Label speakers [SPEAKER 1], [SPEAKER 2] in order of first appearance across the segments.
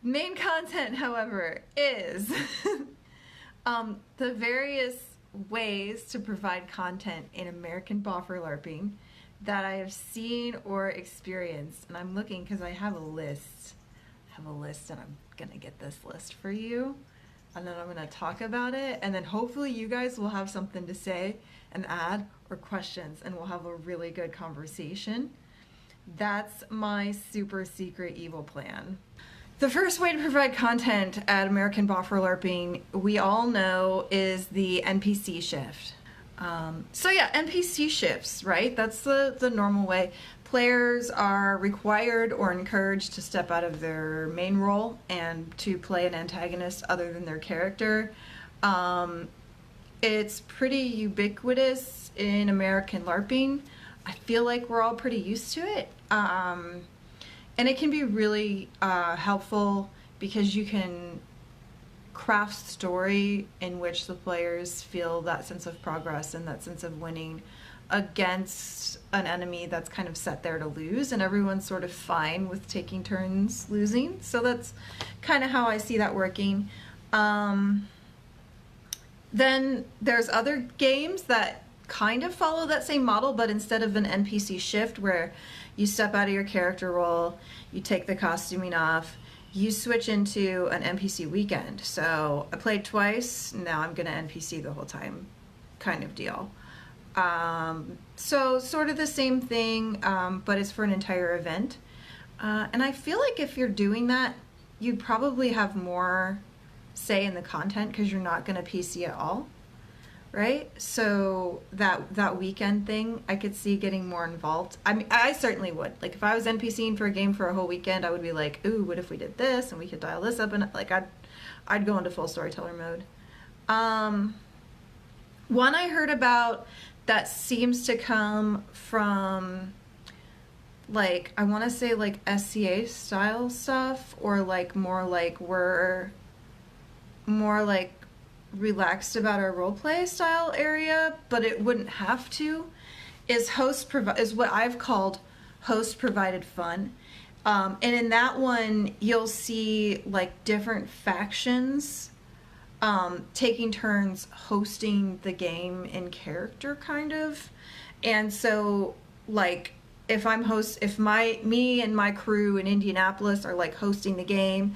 [SPEAKER 1] Main content, however, is the various ways to provide content in American boffer LARPing that I have seen or experienced. And I'm looking because I have a list. And I'm gonna get this list for you. And then I'm gonna talk about it. And then hopefully you guys will have something to say and add or questions, and we'll have a really good conversation. That's my super secret evil plan. The first way to provide content at American Boffer LARPing, we all know, is the NPC shift. So yeah, NPC shifts, right? That's the normal way. Players are required or encouraged to step out of their main role and to play an antagonist other than their character. It's pretty ubiquitous in American LARPing. I feel like we're all pretty used to it. And it can be really helpful because you can craft story in which the players feel that sense of progress and that sense of winning against an enemy that's kind of set there to lose, and everyone's sort of fine with taking turns losing. So that's kind of how I see that working. Then there's other games that kind of follow that same model, but instead of an NPC shift where you step out of your character role, you take the costuming off, you switch into an NPC weekend. So I played twice, now I'm gonna NPC the whole time kind of deal. So sort of the same thing, but it's for an entire event. And I feel like if you're doing that, you'd probably have more say in the content because you're not gonna PC at all. Right? So that weekend thing, I could see getting more involved. I mean, I certainly would. Like, if I was NPCing for a game for a whole weekend, I would be like, ooh, what if we did this and we could dial this up, and like I'd go into full storyteller mode. One I heard about that seems to come from, like, I want to say like SCA style stuff, or like more like we're more like relaxed about our roleplay style area, but it wouldn't have to, is what I've called host provided fun. And in that one, you'll see like different factions taking turns hosting the game in character, kind of. And so, like, if me and my crew in Indianapolis are like hosting the game,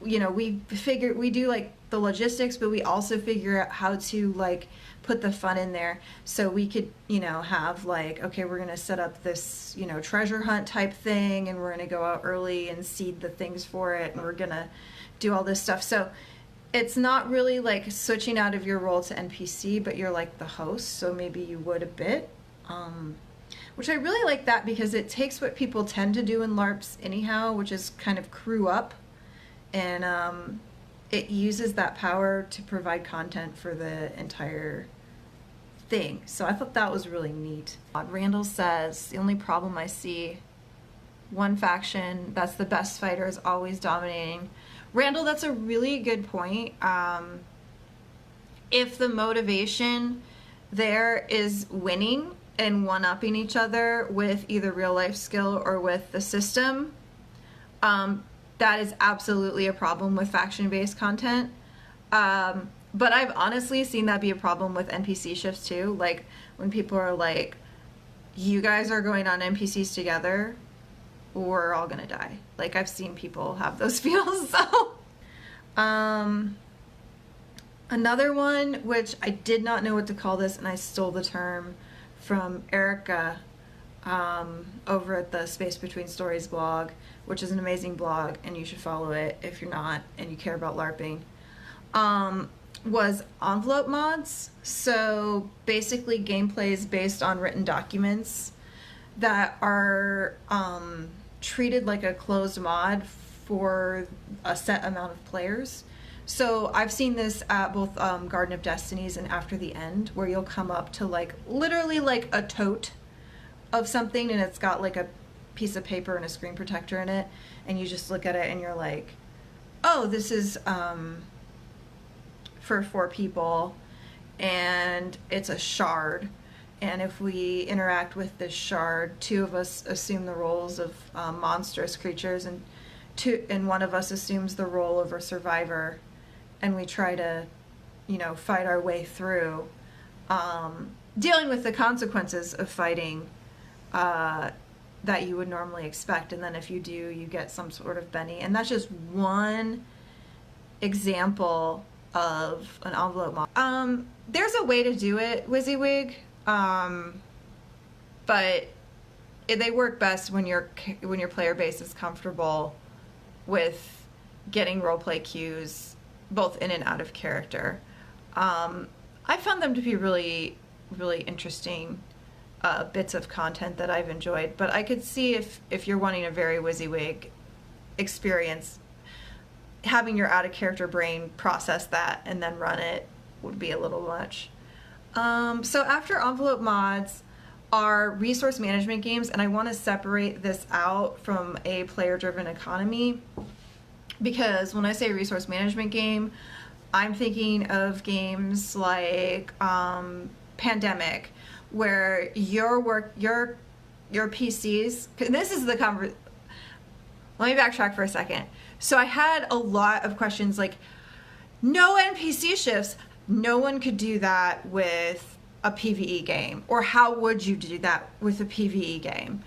[SPEAKER 1] you know, we do like the logistics, but we also figure out how to like put the fun in there. So we could, you know, have like, okay, we're going to set up this, you know, treasure hunt type thing, and we're going to go out early and seed the things for it, and we're going to do all this stuff. So it's not really like switching out of your role to NPC, but you're like the host, so maybe you would a bit. Which I really like that because it takes what people tend to do in LARPs anyhow, which is kind of crew up, and it uses that power to provide content for the entire thing. So I thought that was really neat. Randall says, the only problem I see, one faction that's the best fighter is always dominating. Randall, that's a really good point. If the motivation there is winning and one-upping each other with either real life skill or with the system, that is absolutely a problem with faction-based content. But I've honestly seen that be a problem with NPC shifts too. Like, when people are like, you guys are going on NPCs together, we're all gonna die. Like, I've seen people have those feels. So another one, which I did not know what to call this, and I stole the term from Erica over at the Space Between Stories blog, which is an amazing blog, and you should follow it if you're not and you care about LARPing, was envelope mods. So basically gameplays based on written documents that are treated like a closed mod for a set amount of players. So I've seen this at both Garden of Destinies and After the End, where you'll come up to like literally like a tote of something, and it's got like a piece of paper and a screen protector in it, and you just look at it and you're like, oh, this is for 4 people, and it's a shard, and if we interact with this shard, 2 of us assume the roles of monstrous creatures and and one of us assumes the role of a survivor, and we try to, fight our way through, dealing with the consequences of fighting that you would normally expect. And then if you do, you get some sort of Benny. And that's just one example of an envelope mod. There's a way to do it, WYSIWYG, but they work best when your player base is comfortable with getting roleplay cues both in and out of character. I found them to be really, really interesting bits of content that I've enjoyed, but I could see if you're wanting a very WYSIWYG experience, having your out-of-character brain process that and then run it would be a little much. So after envelope mods are resource management games, and I want to separate this out from a player-driven economy, because when I say resource management game, I'm thinking of games like Pandemic, where your PCs, this is the let me backtrack for a second. So I had a lot of questions like, no NPC shifts, no one could do that with a PvE game, or how would you do that with a PvE game?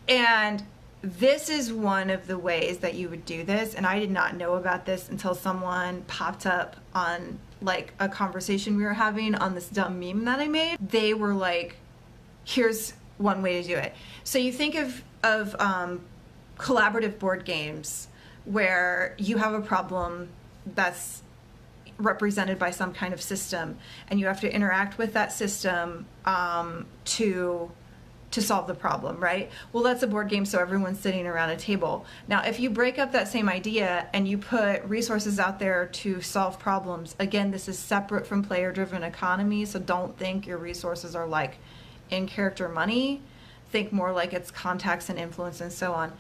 [SPEAKER 1] And this is one of the ways that you would do this, and I did not know about this until someone popped up on like a conversation we were having on this dumb meme that I made. They were like, here's one way to do it. So you think of collaborative board games where you have a problem that's represented by some kind of system, and you have to interact with that system to solve the problem, right? Well, that's a board game, so everyone's sitting around a table. Now, if you break up that same idea and you put resources out there to solve problems, again, this is separate from player-driven economy, so don't think your resources are like in-character money. Think more like it's contacts and influence and so on.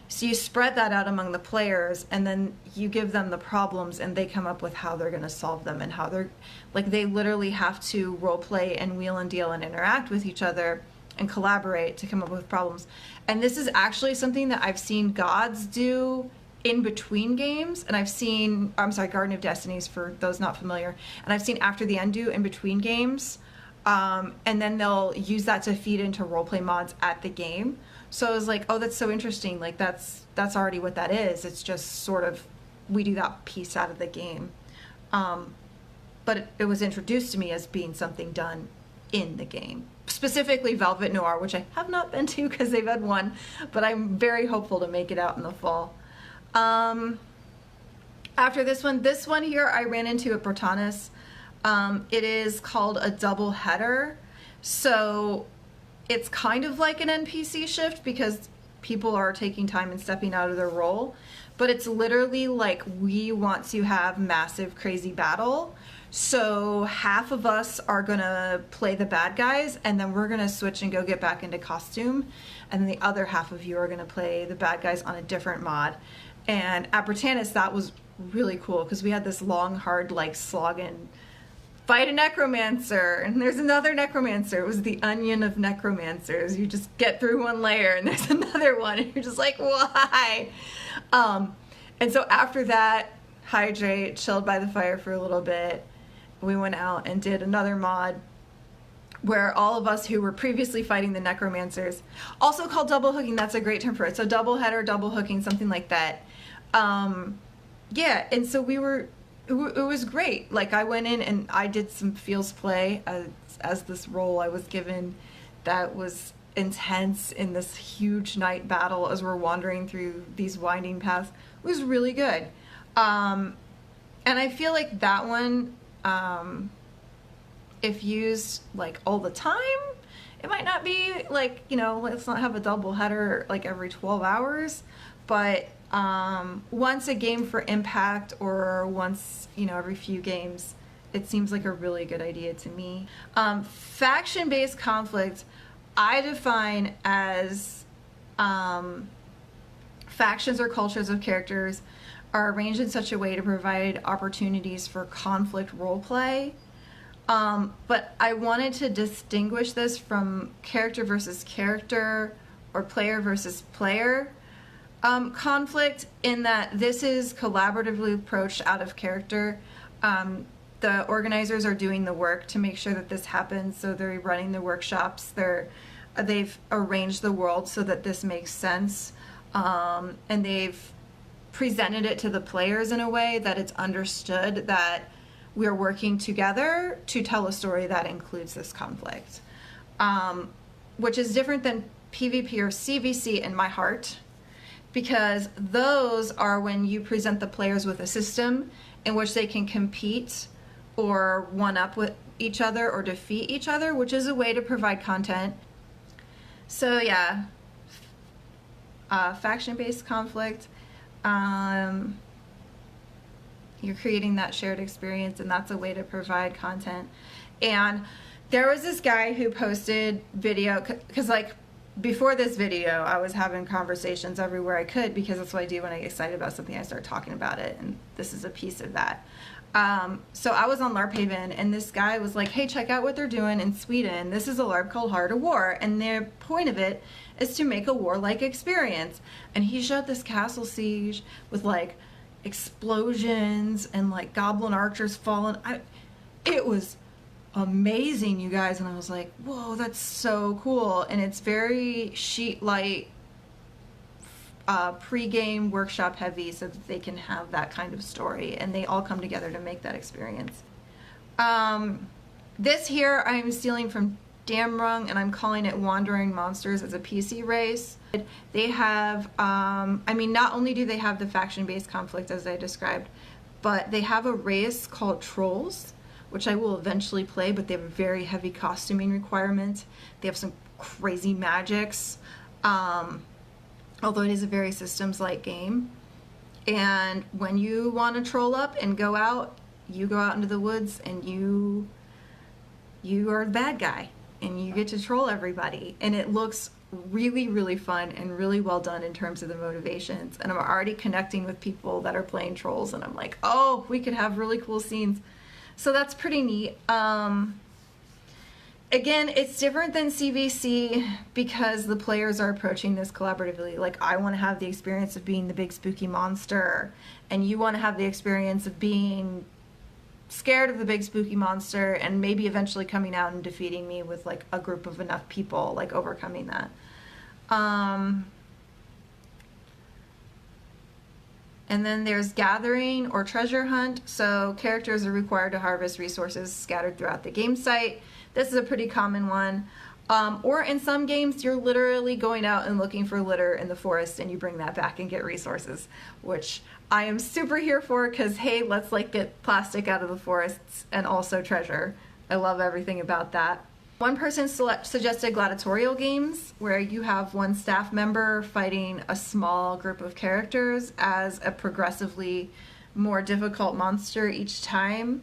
[SPEAKER 1] So you spread that out among the players, and then you give them the problems, and they come up with how they're going to solve them, and how they're, like, they literally have to role play and wheel and deal and interact with each other and collaborate to come up with problems. And this is actually something that I've seen gods do in between games, and I've seen, Garden of Destinies for those not familiar, and I've seen After the End do in between games, and then they'll use that to feed into roleplay mods at the game. So I was like, oh, that's so interesting. Like, that's already what that is. It's just sort of, we do that piece out of the game. But it was introduced to me as being something done in the game. Specifically Velvet Noir, which I have not been to because they've had one, but I'm very hopeful to make it out in the fall. After this one here, I ran into at Brotanis. It is called a double header. So it's kind of like an NPC shift because people are taking time and stepping out of their role, but it's literally like, we want to have massive crazy battle. So half of us are gonna play the bad guys, and then we're gonna switch and go get back into costume, and then the other half of you are gonna play the bad guys on a different mod. And at Britannis, that was really cool because we had this long, hard, like, slogan, fight a necromancer, and there's another necromancer. It was the onion of necromancers. You just get through one layer and there's another one, and you're just like, why? And so after that, hydrate, chilled by the fire for a little bit, we went out and did another mod where all of us who were previously fighting the necromancers, also called double hooking, that's a great term for it, so double header, double hooking, something like that. Yeah, and so it was great. Like, I went in and I did some feels play as this role I was given that was intense in this huge night battle as we're wandering through these winding paths. It was really good. And I feel like that one, if used like all the time, it might not be like, let's not have a double header like every 12 hours, but once a game for impact, or once, every few games, it seems like a really good idea to me. Faction-based conflict, I define as factions or cultures of characters are arranged in such a way to provide opportunities for conflict roleplay. But I wanted to distinguish this from character versus character or player versus player. Conflict in that this is collaboratively approached out of character. The organizers are doing the work to make sure that this happens, so they're running the workshops. They've arranged the world so that this makes sense, and they've presented it to the players in a way that it's understood that we're working together to tell a story that includes this conflict, which is different than PvP or CVC in my heart, because those are when you present the players with a system in which they can compete or one-up with each other or defeat each other, which is a way to provide content. So yeah, faction-based conflict. You're creating that shared experience, and that's a way to provide content. And there was this guy who posted video, because like before this video, I was having conversations everywhere I could, because that's what I do when I get excited about something. I start talking about it, and this is a piece of that. So I was on LARP Haven, and this guy was like, hey, check out what they're doing in Sweden. This is a LARP called Heart of War, and their point of it is to make a warlike experience. And he showed this castle siege with like explosions and like goblin archers falling. It was amazing, you guys. And I was like, whoa, that's so cool. And it's very sheet light, pre-game workshop heavy, so that they can have that kind of story, and they all come together to make that experience. This here I'm stealing from Damrung, and I'm calling it Wandering Monsters as a PC race. They have, I mean, not only do they have the faction-based conflict as I described, but they have a race called Trolls, which I will eventually play, but they have a very heavy costuming requirement. They have some crazy magics. Although it is a very systems-like game. And when you want to troll up and go out, you go out into the woods, and you are the bad guy, and you get to troll everybody. And it looks really, really fun and really well done in terms of the motivations. And I'm already connecting with people that are playing trolls, and I'm like, oh, we could have really cool scenes. So that's pretty neat. Again, it's different than CVC because the players are approaching this collaboratively. Like, I want to have the experience of being the big spooky monster, and you want to have the experience of being scared of the big spooky monster and maybe eventually coming out and defeating me with like a group of enough people, like overcoming that. And then there's gathering or treasure hunt. So characters are required to harvest resources scattered throughout the game site. This is a pretty common one. Or in some games, you're literally going out and looking for litter in the forest, and you bring that back and get resources, which I am super here for, because hey, let's like get plastic out of the forests and also treasure. I love everything about that. One person suggested gladiatorial games, where you have one staff member fighting a small group of characters as a progressively more difficult monster each time,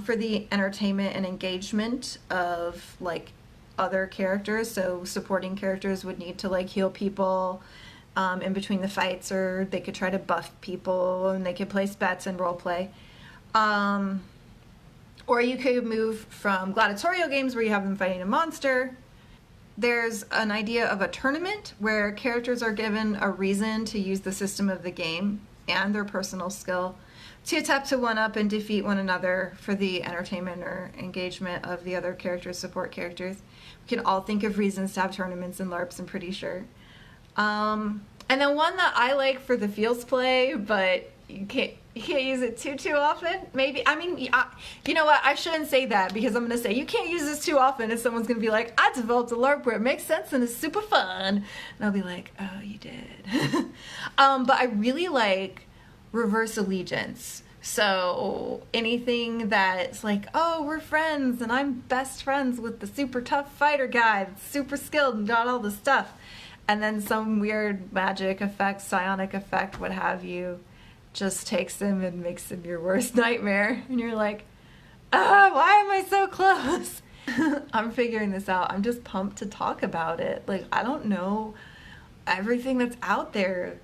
[SPEAKER 1] for the entertainment and engagement of like other characters. So supporting characters would need to like heal people in between the fights, or they could try to buff people, and they could place bets and role play. Or you could move from gladiatorial games where you have them fighting a monster. There's an idea of a tournament where characters are given a reason to use the system of the game and their personal skill to attempt to one-up and defeat one another for the entertainment or engagement of the other characters, support characters. We can all think of reasons to have tournaments and LARPs, I'm pretty sure. And then one that I like for the feels play, but you can't use it too often. Maybe, I mean, you know what? I shouldn't say that, because I'm going to say you can't use this too often, and someone's going to be like, I developed a LARP where it makes sense and is super fun. And I'll be like, oh, you did. But I really like reverse allegiance. So anything that's like, oh, we're friends, and I'm best friends with the super tough fighter guy that's super skilled and got all the stuff. And then some weird magic effect, psionic effect, what have you, just takes him and makes him your worst nightmare. And you're like, why am I so close? I'm figuring this out. I'm just pumped to talk about it. Like, I don't know everything that's out there.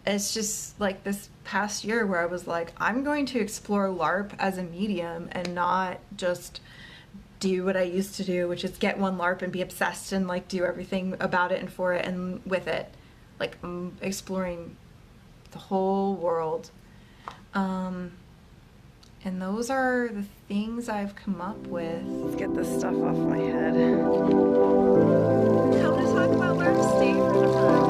[SPEAKER 1] It's just like this past year where I was like, I'm going to explore LARP as a medium and not just do what I used to do, which is get one LARP and be obsessed and like do everything about it and for it and with it. like exploring the whole world. And those are the things I've come up with. Let's get this stuff off my head. Time to talk about larp stay for the month.